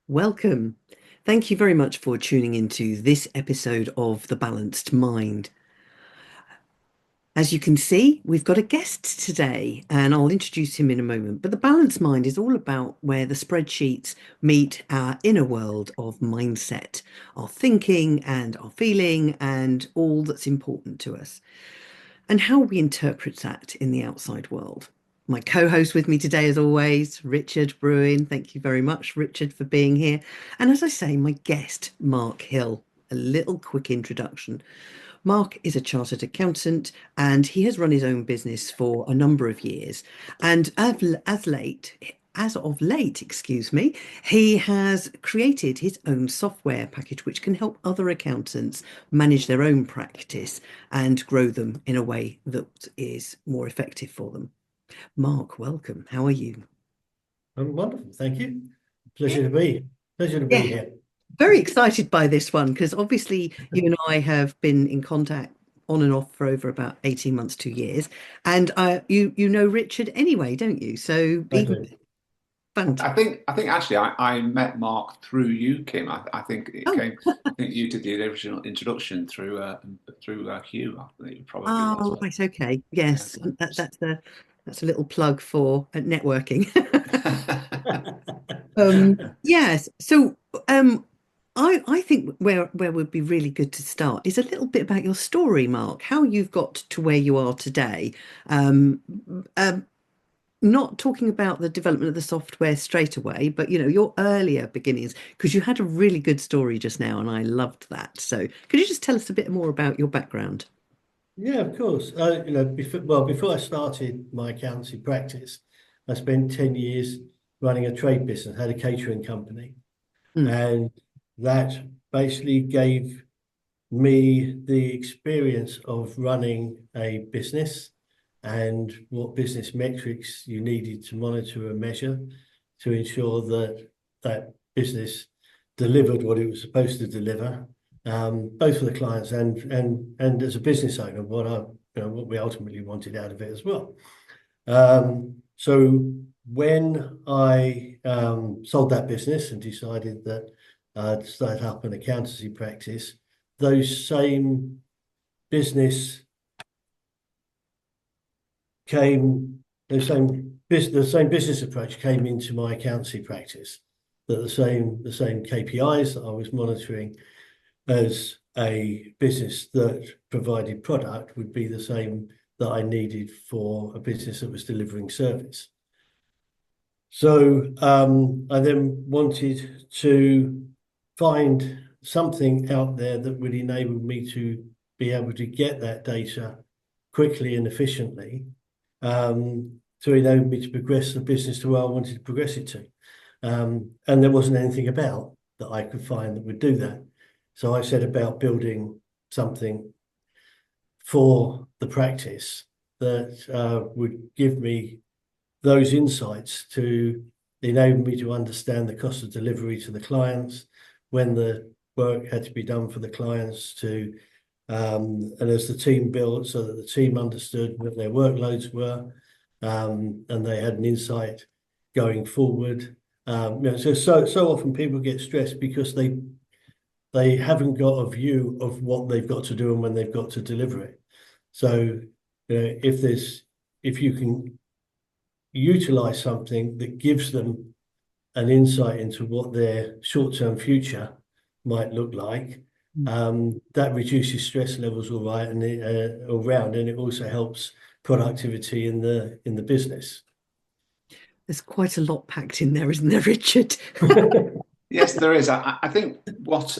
Welcome. Thank you very much for tuning into this episode of The Balanced Mind. As you can see, we've got a guest today, and I'll introduce him in a moment. But The Balanced Mind is all about where the spreadsheets meet our inner world of mindset, our thinking and our feeling, and all that's important to us, and how we interpret that in the outside world. My co-host with me today, as always, Richard Bruin. Thank you very much, Richard, for being here. And as I say, my guest, Mark Hill. A little quick introduction. Mark is a chartered accountant and he has run his own business for a number of years. And as of late, excuse me, he has created his own software package which can help other accountants manage their own practice and grow them in a way that is more effective for them. Mark, welcome. How are you? I'm wonderful, thank you. Pleasure to be. Pleasure to be Yeah, here. very excited by this one because obviously you and I have been in contact on and off for over about 18 months, 2 years. And you know Richard anyway, don't you? So I even do. fun. I think actually I met Mark through you, Kim. I think it Oh, came. I think you did the original introduction through Hugh. I think it probably was. oh, right, okay. Yeah. Yes, that's a little plug for networking. Yes. So I think where would be really good to start is a little bit about your story, Mark, how you've got to where you are today. Um, um, Not talking about the development of the software straight away, but your earlier beginnings, because you had a really good story just now, and I loved that. So could you just tell us a bit more about your background? Yeah, of course. Before I started my accountancy practice, I spent 10 years running a trade business, had a catering company, Mm. and that basically gave me the experience of running a business and what business metrics you needed to monitor and measure to ensure that that business delivered what it was supposed to deliver, both for the clients and as a business owner, what we ultimately wanted out of it as well. So when I sold that business and decided that I'd start up an accountancy practice, those same business came, the same business approach came into my accountancy practice. That the same KPIs that I was monitoring as a business that provided product would be the same that I needed for a business that was delivering service. So I then wanted to find something out there that would enable me to be able to get that data quickly and efficiently, to enable me to progress the business to where I wanted to progress it to. And there wasn't anything about that I could find that would do that. So I set about building something for the practice that would give me those insights to enable me to understand the cost of delivery to the clients, when the work had to be done for the clients and as the team built so that the team understood what their workloads were, and they had an insight going forward. So often people get stressed because they haven't got a view of what they've got to do and when they've got to deliver it. So if you can utilize something that gives them an insight into what their short-term future might look like, that reduces stress levels all right and all round, and it also helps productivity in the business. There's quite a lot packed in there, isn't there, Richard? Yes, there is. I think what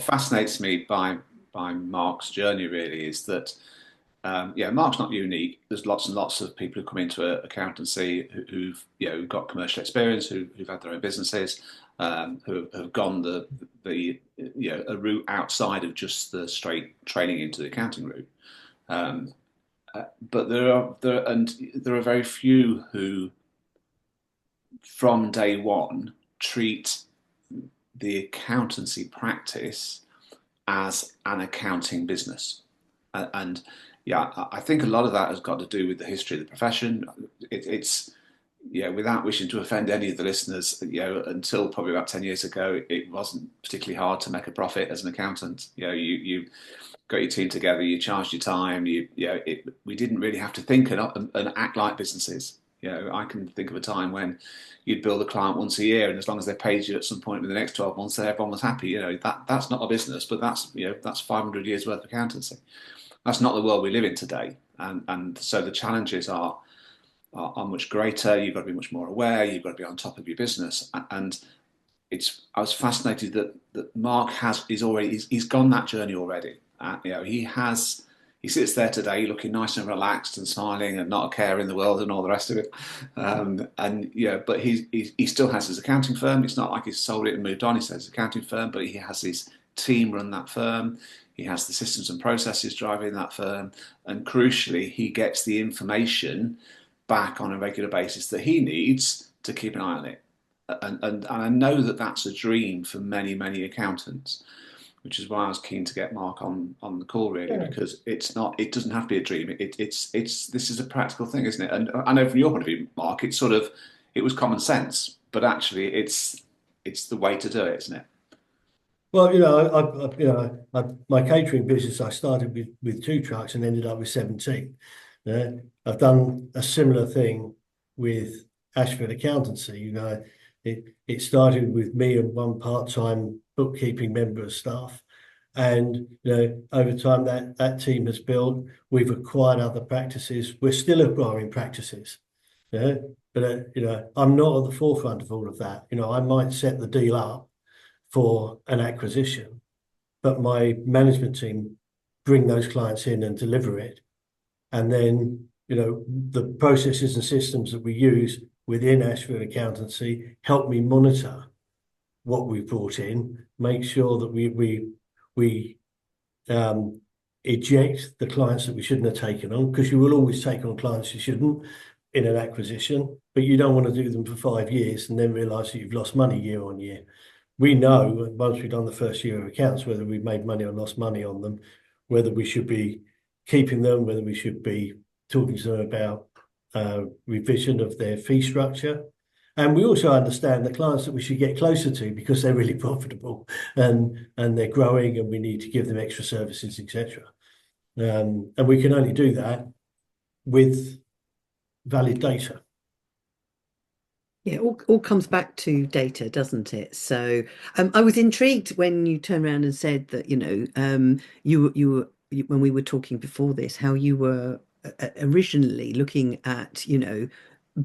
fascinates me by Mark's journey really is that Mark's not unique. There's lots and lots of people who come into accountancy who've got commercial experience, who've had their own businesses, who have gone a route outside of just the straight training into the accounting route. Um, but there are very few who, from day one, treat the accountancy practice as an accounting business. And yeah, I think a lot of that has got to do with the history of the profession. It's without wishing to offend any of the listeners, until probably about 10 years ago, it wasn't particularly hard to make a profit as an accountant. You got your team together, you charged your time, we didn't really have to think and act like businesses. I can think of a time when you'd bill the client once a year, and as long as they paid you at some point in the next 12 months, everyone was happy. That's not a business, but that's 500 years worth of accountancy. That's not the world we live in today, and so the challenges are much greater. You've got to be much more aware. You've got to be on top of your business. And I was fascinated that Mark he's gone that journey already. He sits there today looking nice and relaxed and smiling and not a care in the world and all the rest of it. But he still has his accounting firm. It's not like he's sold it and moved on. He has his accounting firm, but he has his team run that firm. He has the systems and processes driving that firm. And crucially, he gets the information back on a regular basis that he needs to keep an eye on it. And I know that that's a dream for many, many accountants, which is why I was keen to get Mark on the call, really, because it doesn't have to be a dream. This is a practical thing, isn't it? And I know from your point of view, Mark, it was common sense, but actually it's the way to do it, isn't it? Well, my catering business, I started with 2 trucks and ended up with 17. I've done a similar thing with Ashford Accountancy. It started with me and one part-time bookkeeping member of staff, and over time that team has built. We've acquired other practices. We're still acquiring practices, but I'm not at the forefront of all of that. I might set the deal up for an acquisition, but my management team bring those clients in and deliver it. And then, the processes and systems that we use within Ashford Accountancy help me monitor what we've brought in, make sure that we eject the clients that we shouldn't have taken on, because you will always take on clients you shouldn't in an acquisition, but you don't want to do them for 5 years and then realise that you've lost money year on year. We know once we've done the first year of accounts whether we've made money or lost money on them, whether we should be keeping them, whether we should be talking to them about revision of their fee structure. And we also understand the clients that we should get closer to because they're really profitable and they're growing and we need to give them extra services, etc. And we can only do that with valid data. Yeah, all comes back to data, doesn't it? So I was intrigued when you turned around and said that, when we were talking before this, how you were originally looking at,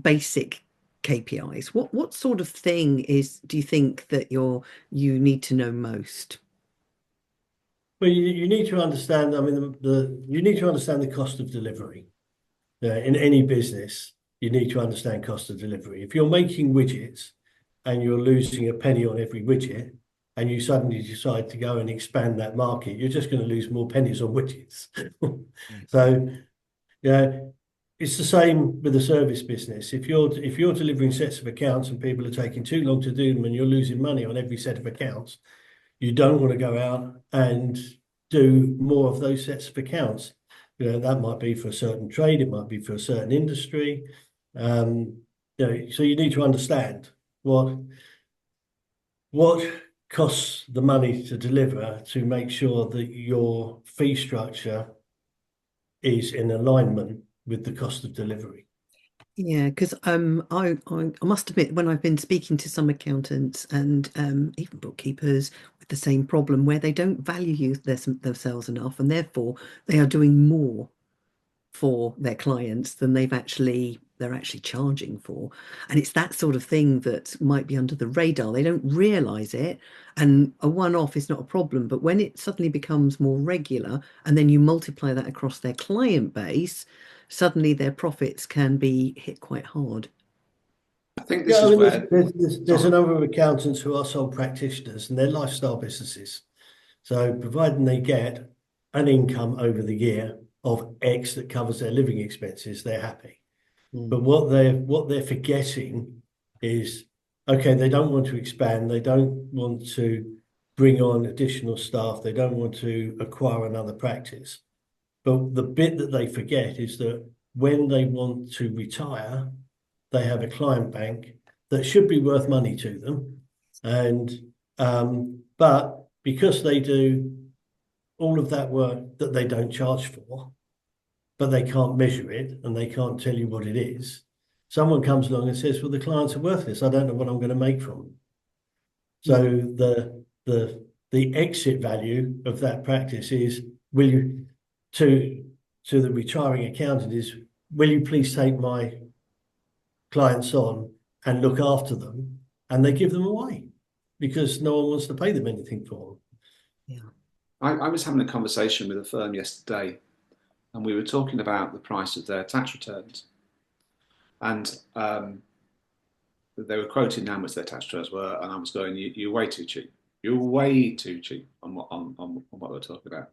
basic KPIs. What sort of thing do you think that you need to know most? Well, you need to understand, you need to understand the cost of delivery. In any business, you need to understand cost of delivery. If you're making widgets and you're losing a penny on every widget, and you suddenly decide to go and expand that market, you're just going to lose more pennies on widgets. So, it's the same with the service business. If you're delivering sets of accounts and people are taking too long to do them, and you're losing money on every set of accounts, you don't want to go out and do more of those sets of accounts. That might be for a certain trade, it might be for a certain industry. So you need to understand what costs the money to deliver to make sure that your fee structure is in alignment with the cost of delivery. Yeah, because I must admit, when I've been speaking to some accountants and even bookkeepers with the same problem, where they don't value themselves enough, and therefore they are doing more for their clients than they're actually charging for. And it's that sort of thing that might be under the radar. They don't realize it, and a one-off is not a problem, but when it suddenly becomes more regular and then you multiply that across their client base, suddenly their profits can be hit quite hard. I think this is where there's a number of accountants who are sole practitioners and they're lifestyle businesses. So providing they get an income over the year of X that covers their living expenses, they're happy. But what they're forgetting is, okay, they don't want to expand, they don't want to bring on additional staff, they don't want to acquire another practice. But the bit that they forget is that when they want to retire, they have a client bank that should be worth money to them. And but because they do all of that work that they don't charge for, but they can't measure it and they can't tell you what it is, someone comes along and says, well, the clients are worthless. I don't know what I'm going to make from them. So the exit value of that practice is, will you, to the retiring accountant is, will you please take my clients on and look after them? And they give them away because no one wants to pay them anything for them. Yeah. I was having a conversation with a firm yesterday, and we were talking about the price of their tax returns. And they were quoting how much their tax returns were, and I was going, "You're way too cheap. You're way too cheap on what they're talking about."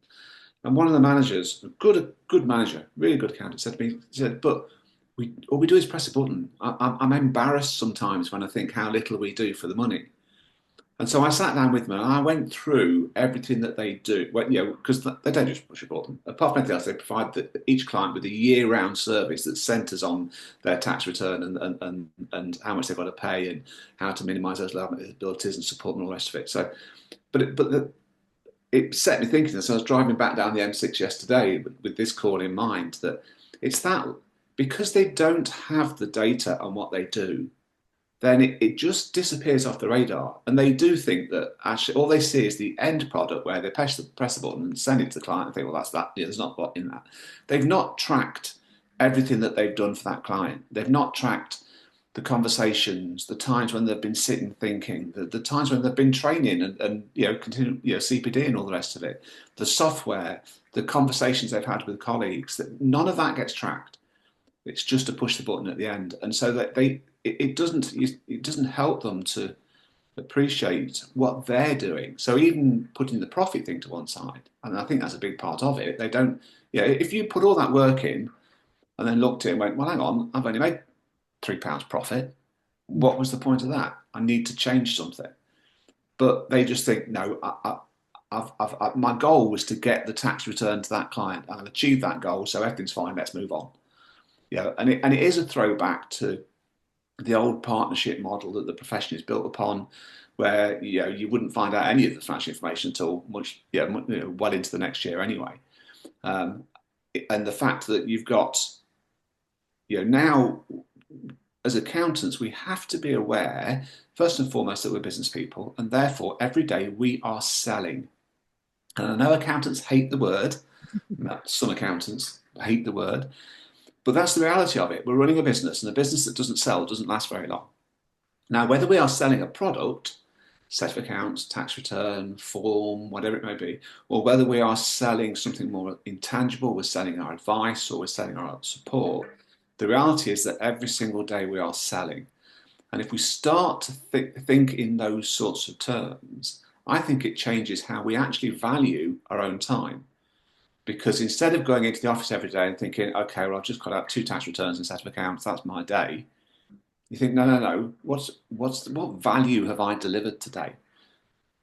And one of the managers, a good manager, really good accountant, said to me, he said, "But all we do is press a button. I'm embarrassed sometimes when I think how little we do for the money." And so I sat down with them and I went through everything that they do. Well, because they don't just push a button. Apart from anything else, they provide each client with a year-round service that centres on their tax return and how much they've got to pay and how to minimise those liabilities and support and all the rest of it. So, it set me thinking. So I was driving back down the M6 yesterday with this call in mind, that it's that because they don't have the data on what they do, then it just disappears off the radar. And they do think that actually all they see is the end product where they press the button and send it to the client and think, well, that's that. There's not a lot in that. They've not tracked everything that they've done for that client. They've not tracked the conversations, the times when they've been sitting thinking, the times when they've been training and continue, CPD and all the rest of it, the software, the conversations they've had with colleagues, that none of that gets tracked. It's just to push the button at the end. And so that it doesn't help them to appreciate what they're doing. So even putting the profit thing to one side, and I think that's a big part of it, they don't, if you put all that work in and then looked at it and went, well, hang on, I've only made £3 profit. What was the point of that? I need to change something. But they just think, no, my goal was to get the tax return to that client. I've achieved that goal, so everything's fine. Let's move on. And it is a throwback to the old partnership model that the profession is built upon, where you wouldn't find out any of the financial information until well into the next year anyway. And the fact that you've got now, as accountants, we have to be aware first and foremost that we're business people, and therefore every day we are selling. And I know accountants hate the word. Some accountants hate the word. But that's the reality of it. We're running a business, and a business that doesn't sell doesn't last very long. Now, whether we are selling a product, set of accounts, tax return, form, whatever it may be, or whether we are selling something more intangible, we're selling our advice or we're selling our support, the reality is that every single day we are selling. And if we start to think in those sorts of terms, I think it changes how we actually value our own time. Because instead of going into the office every day and thinking, okay, well, I've just got out 2 tax returns and set of accounts, that's my day. You think, no. What value have I delivered today?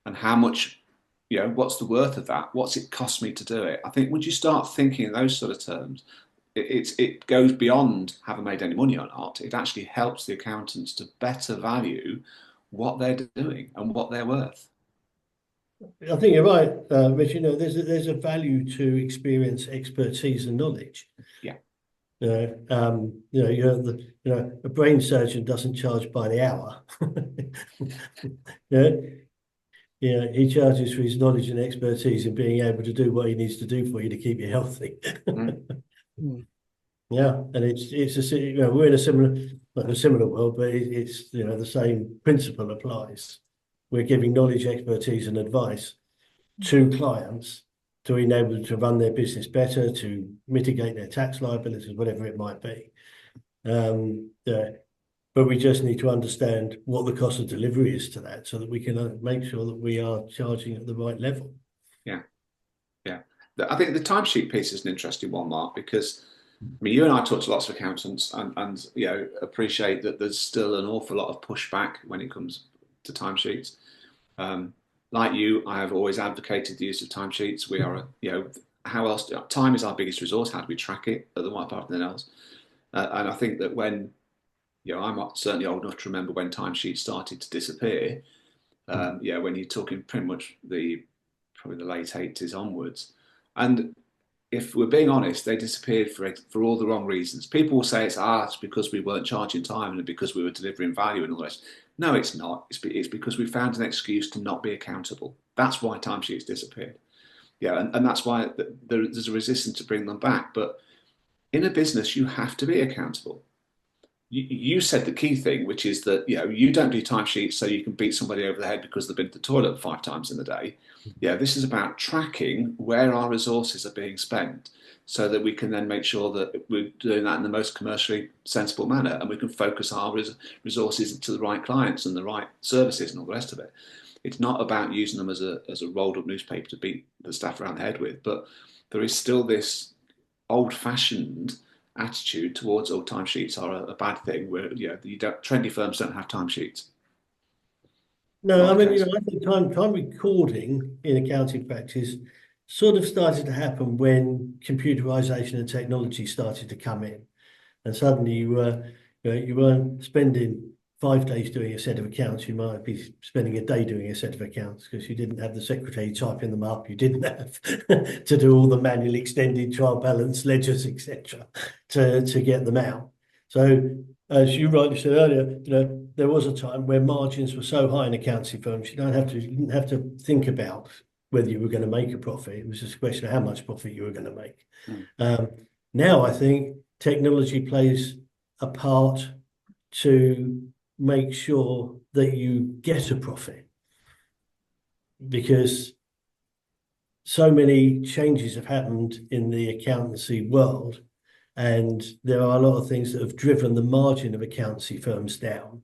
And how much, what's the worth of that? What's it cost me to do it? I think once you start thinking in those sort of terms, it goes beyond have I made any money or not. It actually helps the accountants to better value what they're doing and what they're worth. I think you're right, Rich. There's a value to experience, expertise, and knowledge. Yeah. A brain surgeon doesn't charge by the hour. He charges for his knowledge and expertise in being able to do what he needs to do for you to keep you healthy. Yeah, and we're in a similar world, but it's the same principle applies. We're giving knowledge, expertise, and advice to clients to enable them to run their business better, to mitigate their tax liabilities, whatever it might be. But we just need to understand what the cost of delivery is to that, so that we can make sure that we are charging at the right level. Yeah. I think the timesheet piece is an interesting one, Mark, because you and I talk to lots of accountants and appreciate that there's still an awful lot of pushback when it comes to timesheets. Like you, I have always advocated the use of timesheets. We are, how else? Time is our biggest resource. How do we track it? At the white part of anything else. And I think that when I'm certainly old enough to remember when timesheets started to disappear. When you're talking pretty much probably the late 80s onwards. And if we're being honest, they disappeared for all the wrong reasons. People will say it's because we weren't charging time and because we were delivering value and all the rest. No, it's not. It's because we found an excuse to not be accountable. That's why timesheets disappeared. And that's why there's a resistance to bring them back. But in a business, you have to be accountable. You said the key thing, which is that you don't do timesheets so you can beat somebody over the head because they've been to the toilet 5 times in the day. This is about tracking where our resources are being spent so that we can then make sure that we're doing that in the most commercially sensible manner, and we can focus our resources to the right clients and the right services and all the rest of it. It's not about using them as a rolled up newspaper to beat the staff around the head with, but there is still this old fashioned attitude towards timesheets are a bad thing, where trendy firms don't have timesheets. No, I mean, I think time recording in accounting practice sort of started to happen when computerization and technology started to come in, and suddenly you weren't spending 5 days doing a set of accounts. You might be spending a day doing a set of accounts because you didn't have the secretary typing them up. You didn't have to do all the manual extended trial balance ledgers, etc., to get them out. So, as you rightly said earlier, there was a time where margins were so high in accounting firms, you didn't have to think about whether you were going to make a profit. It was just a question of how much profit you were going to make. Now, I think technology plays a part to make sure that you get a profit, because so many changes have happened in the accountancy world, and there are a lot of things that have driven the margin of accountancy firms down,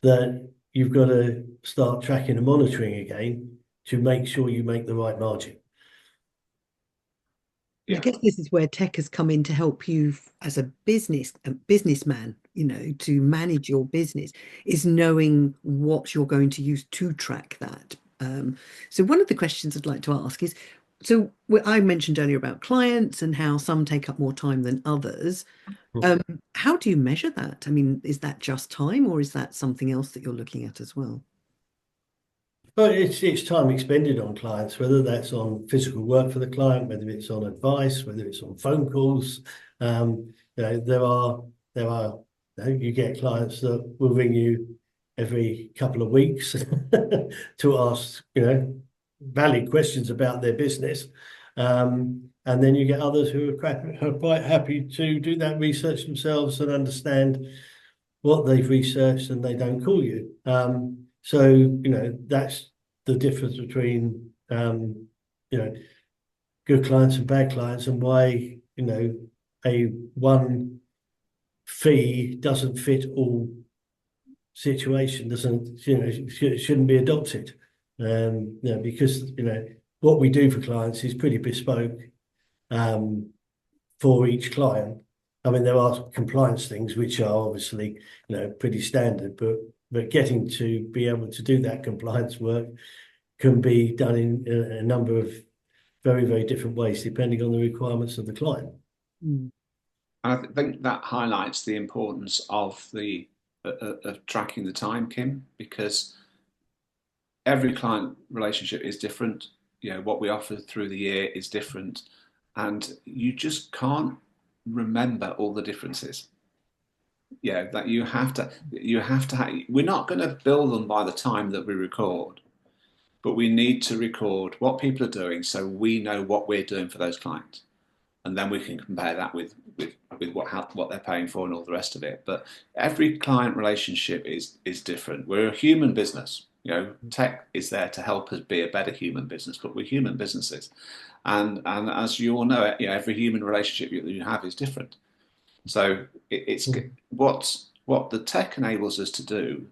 that you've got to start tracking and monitoring again to make sure you make the right margin. I guess this is where tech has come in to help you as a businessman, to manage your business, is knowing what you're going to use to track that. So one of the questions I'd like to ask is, I mentioned earlier about clients and how some take up more time than others. How do you measure that? I mean, is that just time, or is that something else that you're looking at as well? But it's time expended on clients, whether that's on physical work for the client, whether it's on advice, whether it's on phone calls. There are you get clients that will ring you every couple of weeks to ask valid questions about their business, and then you get others who are quite happy to do that research themselves and understand what they've researched, and they don't call you. So, that's the difference between, good clients and bad clients, and why, a one fee doesn't fit all situation, shouldn't be adopted. Because, what we do for clients is pretty bespoke, for each client. I mean, there are compliance things which are obviously, pretty standard, but getting to be able to do that compliance work can be done in a number of very, very different ways, depending on the requirements of the client. Mm. I think that highlights the importance of of tracking the time, Kim, because every client relationship is different. What we offer through the year is different, and you just can't remember all the differences. That you have to we're not going to bill them by the time that we record, but we need to record what people are doing so we know what we're doing for those clients, and then we can compare that with what they're paying for and all the rest of it. But every client relationship is different. We're a human business. Tech is there to help us be a better human business, but we're human businesses, and as you all know, every human relationship you have is different. So it's what the tech enables us to do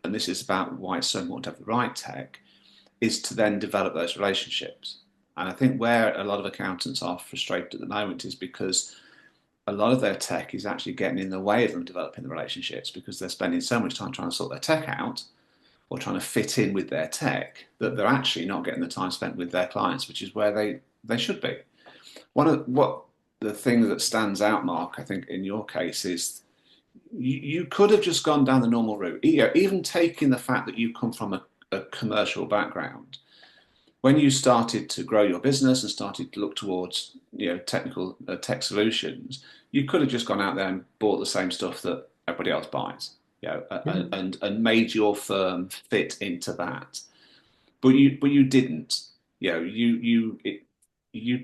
and this is about why it's so important to have the right tech, is to then develop those relationships. And I think where a lot of accountants are frustrated at the moment is because a lot of their tech is actually getting in the way of them developing the relationships, because they're spending so much time trying to sort their tech out or trying to fit in with their tech that they're actually not getting the time spent with their clients, which is where they should be. The thing that stands out, Mark, I think in your case is you could have just gone down the normal route. Even taking the fact that you come from a commercial background, when you started to grow your business and started to look towards technical tech solutions, you could have just gone out there and bought the same stuff that everybody else buys, and made your firm fit into that. But you didn't. You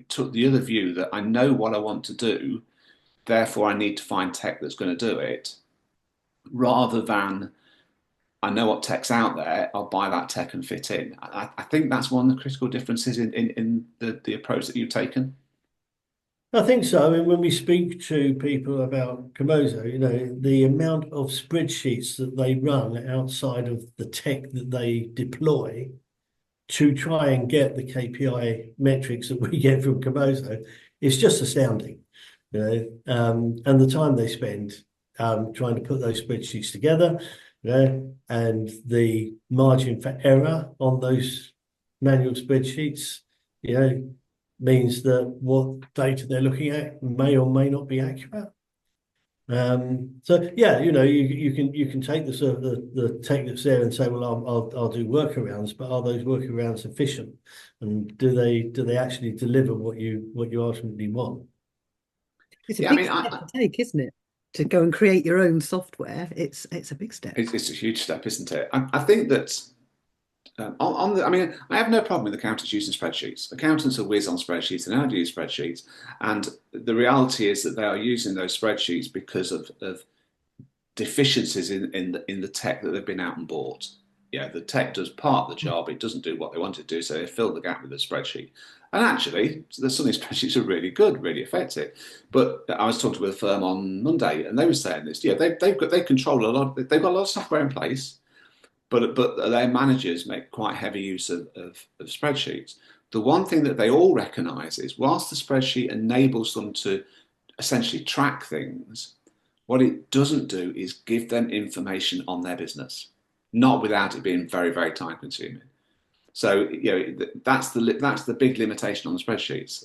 took the other view that I know what I want to do, therefore I need to find tech that's going to do it, rather than I know what tech's out there, I'll buy that tech and fit in. I think that's one of the critical differences in the approach that you've taken. I think so. I mean, when we speak to people about Komozo, the amount of spreadsheets that they run outside of the tech that they deploy to try and get the KPI metrics that we get from Komozo is just astounding. And the time they spend trying to put those spreadsheets together, and the margin for error on those manual spreadsheets, means that what data they're looking at may or may not be accurate. So yeah, you can take the sort of the tech that's there and say, well, I'll do workarounds, but are those workarounds efficient, and do they actually deliver what you ultimately want? It's a big step to take, isn't it? To go and create your own software. It's a big step. It's a huge step, isn't it? I think that I have no problem with accountants using spreadsheets. Accountants are whiz on spreadsheets and know how to use spreadsheets. And the reality is that they are using those spreadsheets because of deficiencies in the tech that they've been out and bought. Yeah, the tech does part of the job, it doesn't do what they want it to do, so they fill the gap with a spreadsheet. And actually, some of these spreadsheets are really good, really effective. But I was talking with a firm on Monday, and they were saying this. Yeah, they control a lot. They've got a lot of software in place, but their managers make quite heavy use of spreadsheets. The one thing that they all recognise is, whilst the spreadsheet enables them to essentially track things, what it doesn't do is give them information on their business, not without it being very, very time consuming. So that's the big limitation on the spreadsheets.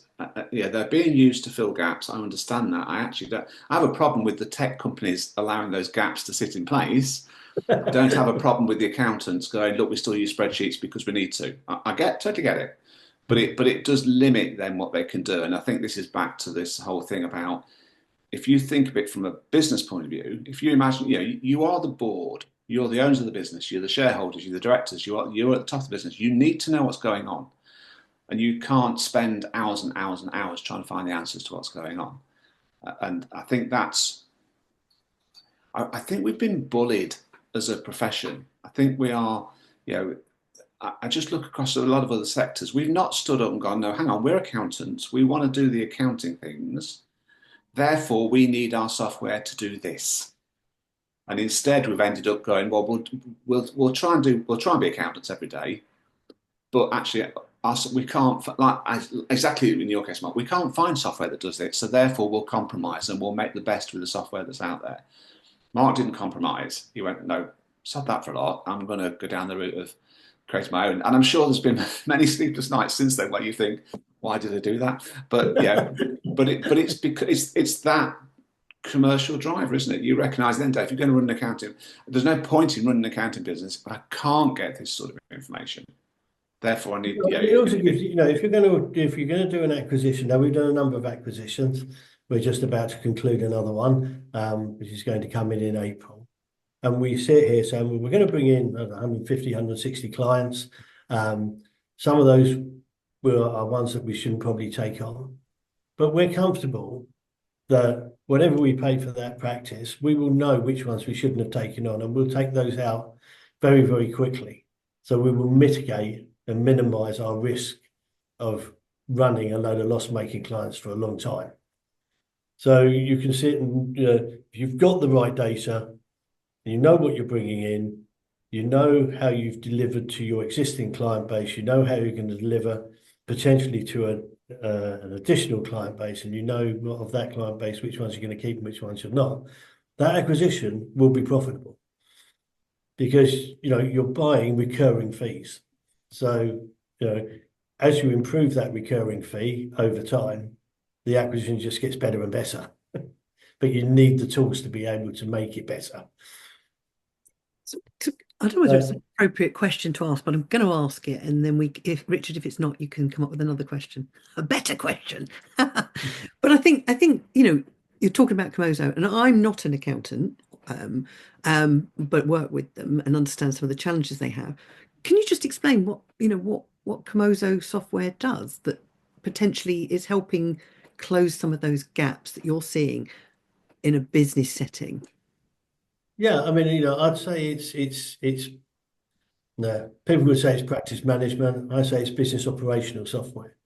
They're being used to fill gaps. I understand that. I actually don't. I have a problem with the tech companies allowing those gaps to sit in place. I don't have a problem with the accountants going, look, we still use spreadsheets because we need to. I totally get it, but it does limit them what they can do. And I think this is back to this whole thing about, if you think of it from a business point of view, if you imagine, you are the board, you're the owners of the business, you're the shareholders, you're the directors, you're at the top of the business. You need to know what's going on, and you can't spend hours and hours and hours trying to find the answers to what's going on. And I think I think we've been bullied as a profession. I think we are, I just look across a lot of other sectors. We've not stood up and gone, no, hang on, we're accountants. We want to do the accounting things. Therefore, we need our software to do this. And instead, we've ended up going, well, we'll try and be accountants every day, but actually, we can't, exactly in your case, Mark, we can't find software that does it. So therefore, we'll compromise and we'll make the best with the software that's out there. Mark didn't compromise. He went, no, sod that for a lot. I'm going to go down the route of creating my own. And I'm sure there's been many sleepless nights since then where you think, why did I do that? But it's because it's that commercial driver, isn't it? You recognise then, Dave, if you're going to run an accounting, there's no point in running an accounting business if I can't get this sort of information. Therefore, I need. It also gives, if you're going to do an acquisition. Now, we've done a number of acquisitions. We're just about to conclude another one, which is going to come in April. And we sit here saying, we're going to bring in 150, 160 clients. Some of those are ones that we shouldn't probably take on, but we're comfortable that whatever we pay for that practice, we will know which ones we shouldn't have taken on, and we'll take those out very, very quickly. So we will mitigate and minimize our risk of running a load of loss-making clients for a long time. So you can sit and, if you've got the right data, you know what you're bringing in, you know how you've delivered to your existing client base, you know how you're going to deliver potentially to an additional client base, and you know of that client base, which ones you're going to keep and which ones you're not, that acquisition will be profitable because, you're buying recurring fees. So, as you improve that recurring fee over time, the acquisition just gets better and better. but you need the tools to be able to make it better. I don't know whether it's an appropriate question to ask, but I'm going to ask it, and then if Richard, if it's not, you can come up with another question, a better question. But I think you're talking about Komozo, and I'm not an accountant, but work with them and understand some of the challenges they have. Can you just explain what Komozo software does that potentially is helping close some of those gaps that you're seeing in a business setting? Yeah, I mean, I'd say it's no, people would say it's practice management. I say it's business operational software.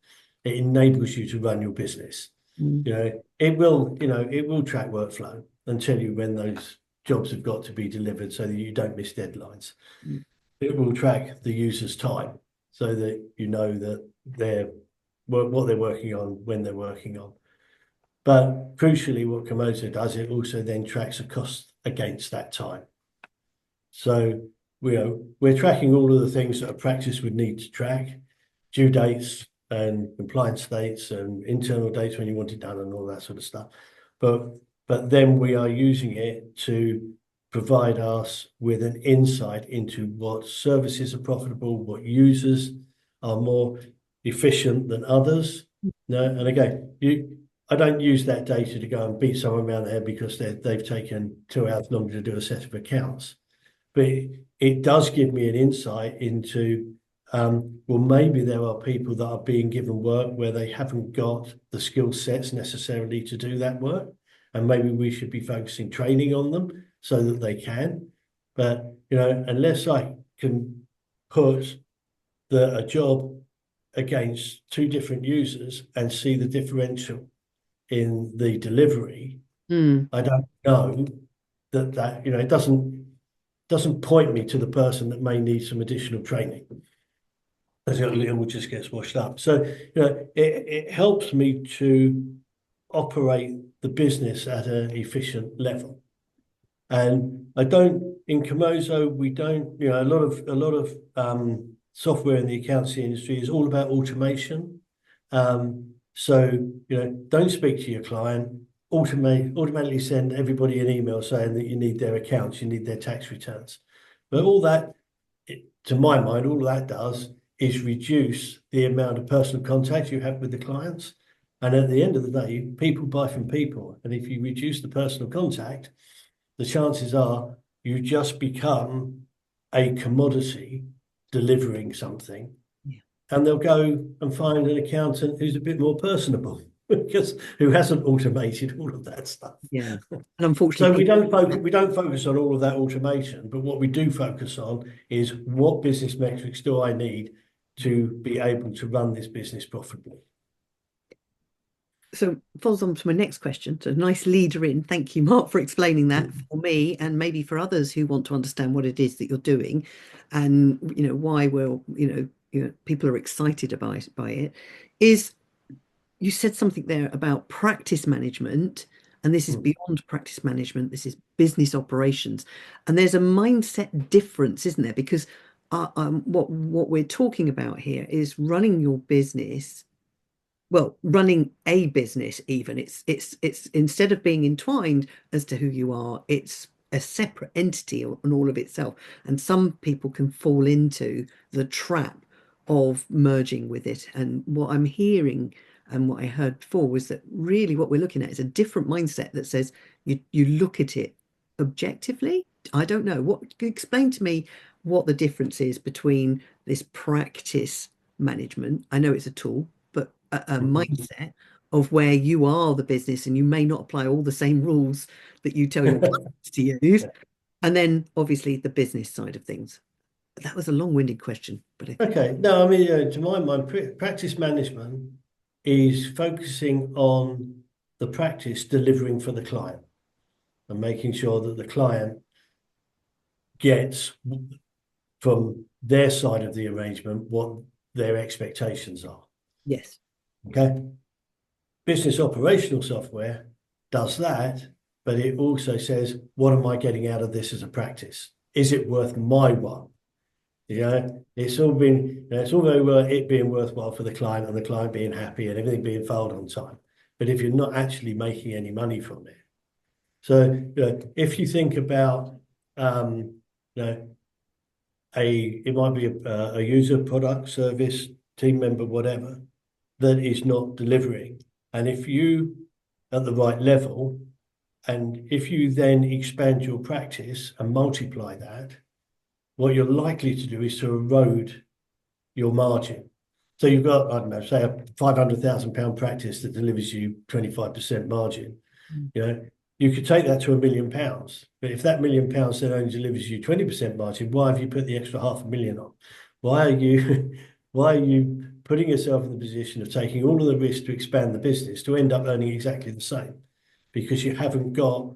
It enables you to run your business. Mm. It will track workflow and tell you when those jobs have got to be delivered so that you don't miss deadlines. Mm. It will track the user's time so that you know that what they're working on, when they're working on. But crucially, what Komozo does, it also then tracks a cost against that time. So we're tracking all of the things that a practice would need to track, due dates and compliance dates and internal dates when you want it done and all that sort of stuff. But then we are using it to provide us with an insight into what services are profitable, what users are more efficient than others. No, and again, I don't use that data to go and beat someone around the head because they've taken 2 hours longer to do a set of accounts. But it does give me an insight into, well, maybe there are people that are being given work where they haven't got the skill sets necessarily to do that work. And maybe we should be focusing training on them so that they can. But, unless I can put a job against 2 different users and see the differential in the delivery, I don't know that it doesn't point me to the person that may need some additional training, as it all just gets washed up. So it helps me to operate the business at an efficient level. And in Komozo, we don't, a lot of software in the accounting industry is all about automation. So, don't speak to your client, automatically send everybody an email saying that you need their accounts, you need their tax returns. But all that, to my mind, all that does is reduce the amount of personal contact you have with the clients. And at the end of the day, people buy from people. And if you reduce the personal contact, the chances are you just become a commodity delivering something. Yeah. And they'll go and find an accountant who's a bit more personable because who hasn't automated all of that stuff. Yeah. And unfortunately, so we don't focus on all of that automation, but what we do focus on is what business metrics do I need to be able to run this business profitably. So follows on to my next question. So nice leader in. Thank you, Mark, for explaining that for me and maybe for others who want to understand what it is that you're doing and why people are excited by it. Is you said something there about practice management, and this is beyond practice management. This is business operations, and there's a mindset difference, isn't there? Because what we're talking about here is running your business. Well, running a business, even it's instead of being entwined as to who you are, it's a separate entity on all of itself. And some people can fall into the trap of merging with it. And what I'm hearing and what I heard before was that really what we're looking at is a different mindset that says you look at it objectively. I don't know. Explain to me what the difference is between this practice management. I know it's a tool, but a mindset of where you are the business and you may not apply all the same rules that you tell your clients to use. And then obviously the business side of things. That was a long-winded question, but okay. No, I mean, to my mind, practice management is focusing on the practice delivering for the client and making sure that the client gets from their side of the arrangement what their expectations are. Yes. Okay. Business operational software does that, but it also says, what am I getting out of this as a practice? Is it worth my while? It's all very well it being worthwhile for the client and the client being happy and everything being filed on time. But if you're not actually making any money from it, So, if you think about, you know, it might be a user, product, service, team member, whatever, that is not delivering. And if you at the right level, and if you then expand your practice and multiply that, what you're likely to do is to erode your margin. So you've got, I don't know, say a £500,000 practice that delivers you 25% margin. You know, you could take that to £1 million, but if that £1 million then only delivers you 20% margin, why have you put the extra 500,000 on? Why are you why are you putting yourself in the position of taking all of the risk to expand the business to end up earning exactly the same? Because you haven't got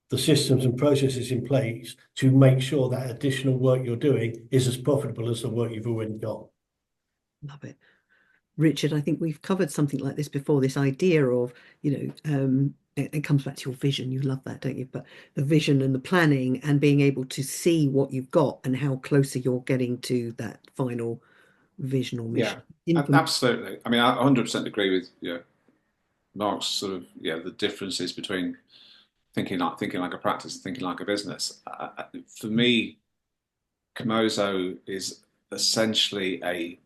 the systems and processes in place to make sure that additional work you're doing is as profitable as the work you've already got. Love it. Richard, I think we've covered something like this before, this idea of, it comes back to your vision. You love that, don't you? But the vision and the planning and being able to see what you've got and how closer you're getting to that final vision or Yeah, mission. Implement. absolutely. I mean, I 100% agree with Mark's sort of the differences between thinking like a practice and thinking like a business. For me, Komozo is essentially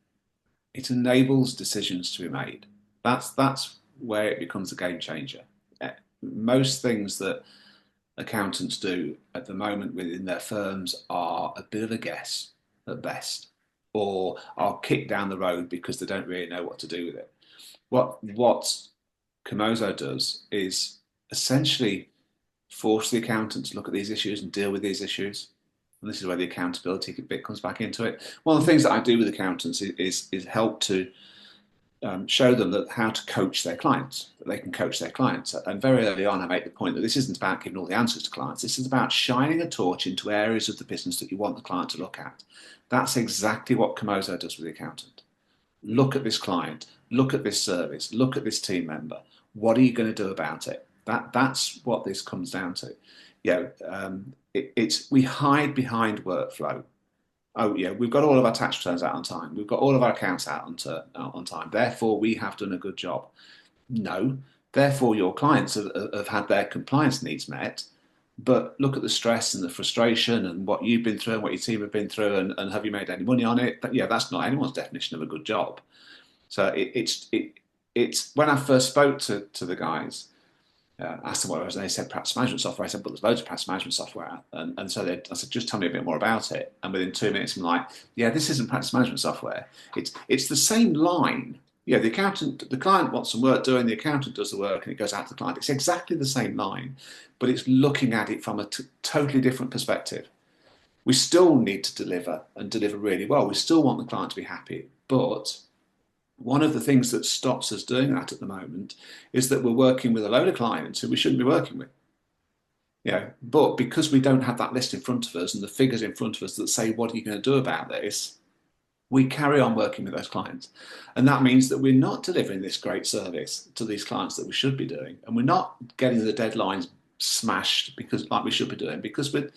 it enables decisions to be made. That's where it becomes a game changer. Most things that accountants do at the moment within their firms are a bit of a guess at best, or are kicked down the road because they don't really know what to do with it. What Komozo does is essentially force the accountant to look at these issues and deal with these issues. And this is where the accountability bit comes back into it. One of the things that I do with accountants is help to show them that how to coach their clients, that they can coach their clients. And very early on, I make the point that this isn't about giving all the answers to clients. This is about shining a torch into areas of the business that you want the client to look at. That's exactly what Komozo does with the accountant. Look at this client, look at this service, look at this team member. What are you going to do about it? That's what this comes down to. We hide behind workflow. Oh yeah, we've got all of our tax returns out on time. We've got all of our accounts out on time. Therefore, we have done a good job. No, therefore your clients have had their compliance needs met. But look at the stress and the frustration and what you've been through and what your team have been through, and have you made any money on it? That's not anyone's definition of a good job. So it's when I first spoke to the guys, asked them what it was, and they said practice management software. I said, but there's loads of practice management software. And so I said, just tell me a bit more about it. And within 2 minutes, I'm like, yeah, this isn't practice management software. It's the same line. The client wants some work doing, the accountant does the work, and it goes out to the client. It's exactly the same line, but it's looking at it from a totally different perspective. We still need to deliver and deliver really well. We still want the client to be happy, but one of the things that stops us doing that at the moment is that we're working with a load of clients who we shouldn't be working with. But because we don't have that list in front of us and the figures in front of us that say, what are you going to do about this? We carry on working with those clients. And that means that we're not delivering this great service to these clients that we should be doing. And we're not getting the deadlines smashed like we should be doing, because we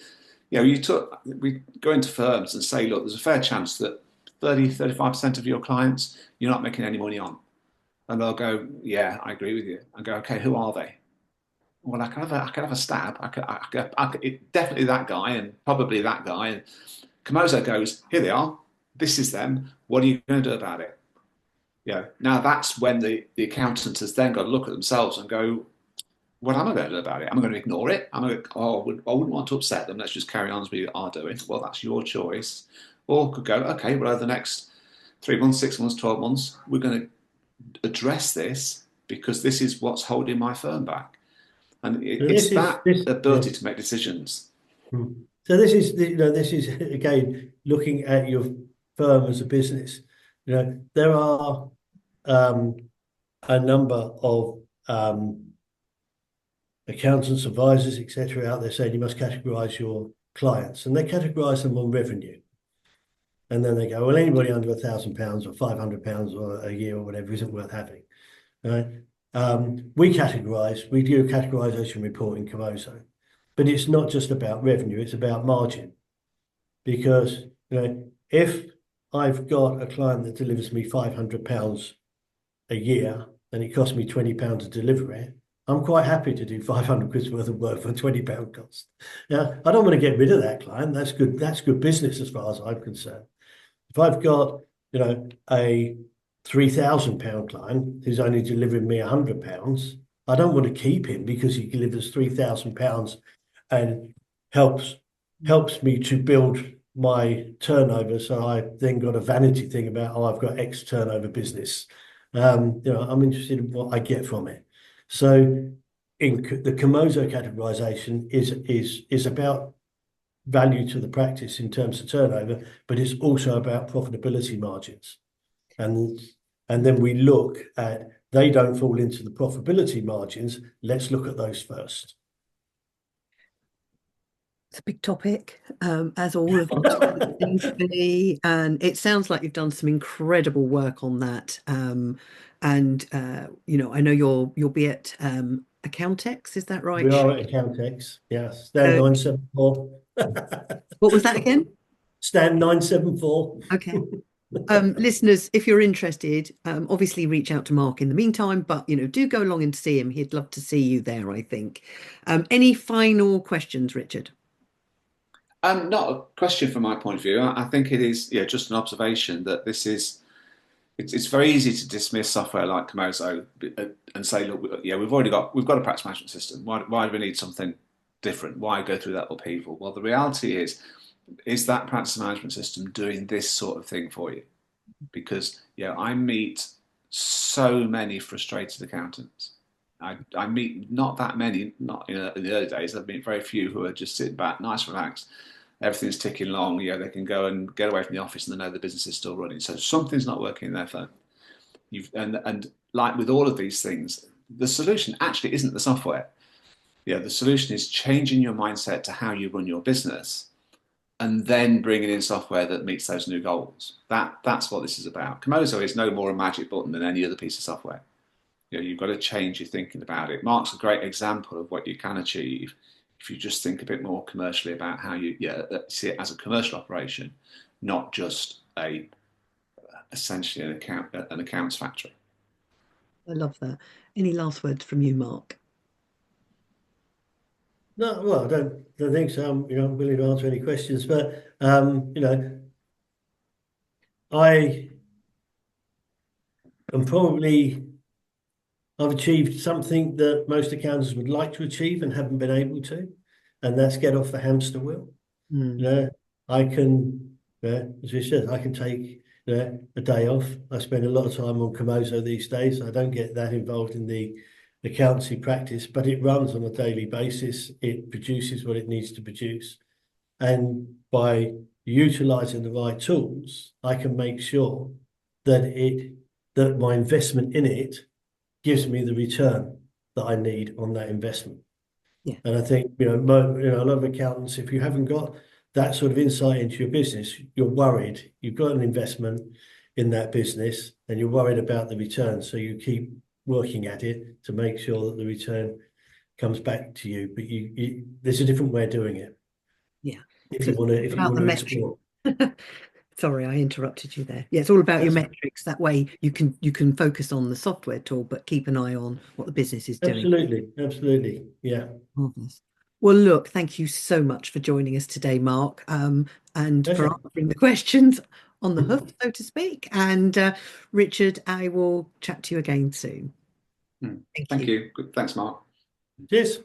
go into firms and say, look, there's a fair chance that 35% of your clients you're not making any money on. And they'll go, yeah, I agree with you. I go, okay, who are they? Well, I could have a stab. Definitely that guy and probably that guy. And Komozo goes, here they are. This is them. What are you going to do about it? Now that's when the accountant has then got to look at themselves and go, what am I going to do about it? Am I going to ignore it? I wouldn't want to upset them. Let's just carry on as we are doing. Well, that's your choice. Or could go, okay, well, over the next 3 months, 6 months, 12 months, we're going to address this because this is what's holding my firm back. And it's that ability to make decisions. So this is again looking at your firm as a business. There are a number of accountants, advisors, etc., out there saying you must categorize your clients, and they categorize them on revenue. And then they go, well, anybody under £1,000 or £500 or a year or whatever isn't worth having. Right? We do a categorization report in Komozo, but it's not just about revenue, it's about margin. Because if I've got a client that delivers me £500 a year and it costs me £20 to deliver it, I'm quite happy to do 500 quid's worth of work for a £20 cost. Now, I don't want to get rid of that client. That's good. That's good business as far as I'm concerned. If I've got, a £3,000 client who's only delivering me £100, I don't want to keep him because he delivers £3,000 and helps me to build my turnover. So I then got a vanity thing about, oh, I've got X turnover business. I'm interested in what I get from it. So in the Komozo categorization is about value to the practice in terms of turnover, but it's also about profitability margins. And then we look at, they don't fall into the profitability margins. Let's look at those first. It's a big topic, as all of it seems to be, and it sounds like you've done some incredible work on that. I know you'll be at Accountex, is that We right? are at Accountex. Yes. Stand So, 974. what was that again? Stand 974. Okay. Listeners, if you're interested, obviously reach out to Mark in the meantime, but do go along and see him. He'd love to see you there, I think. Any final questions, Richard? Not a question from my point of view. I think it is, just an observation that it's very easy to dismiss software like Komozo and say, look, we've got a practice management system. Why do we need something different? Why go through that upheaval? Well, the reality is that practice management system doing this sort of thing for you? Because I meet so many frustrated accountants. I meet not that many, not in the early days. I've met very few who are just sitting back, nice, relaxed. Everything's ticking along. They can go and get away from the office, and they know the business is still running. So something's not working in their firm. And like with all of these things, the solution actually isn't the software. The solution is changing your mindset to how you run your business, and then bringing in software that meets those new goals. That's what this is about. Komozo is no more a magic button than any other piece of software. You've got to change your thinking about it. Mark's a great example of what you can achieve if you just think a bit more commercially about how you see it as a commercial operation, not just essentially an accounts factory. I love that. Any last words from you, Mark? No, well, I don't think so. I'm willing to answer any questions, but I am probably, I've achieved something that most accountants would like to achieve and haven't been able to, and that's get off the hamster wheel. I can, as we said, I can take a day off. I spend a lot of time on Komozo these days. I don't get that involved in the accountancy practice, but it runs on a daily basis. It produces what it needs to produce. And by utilizing the right tools, I can make sure that my investment in it gives me the return that I need on that investment. Yeah. And I think, a lot of accountants, if you haven't got that sort of insight into your business, you're worried. You've got an investment in that business and you're worried about the return. So you keep working at it to make sure that the return comes back to you. But there's a different way of doing it. Yeah. If you want to explore. Sorry, I interrupted you there. Yeah, it's all about your That's metrics. That way you can focus on the software tool, but keep an eye on what the business is doing. Absolutely. Yeah. Marvelous. Well, look, thank you so much for joining us today, Mark, and Pleasure. for answering the questions on the hoof, so to speak. And Richard, I will chat to you again soon. Thank you. you. Good. Thanks, Mark. Cheers.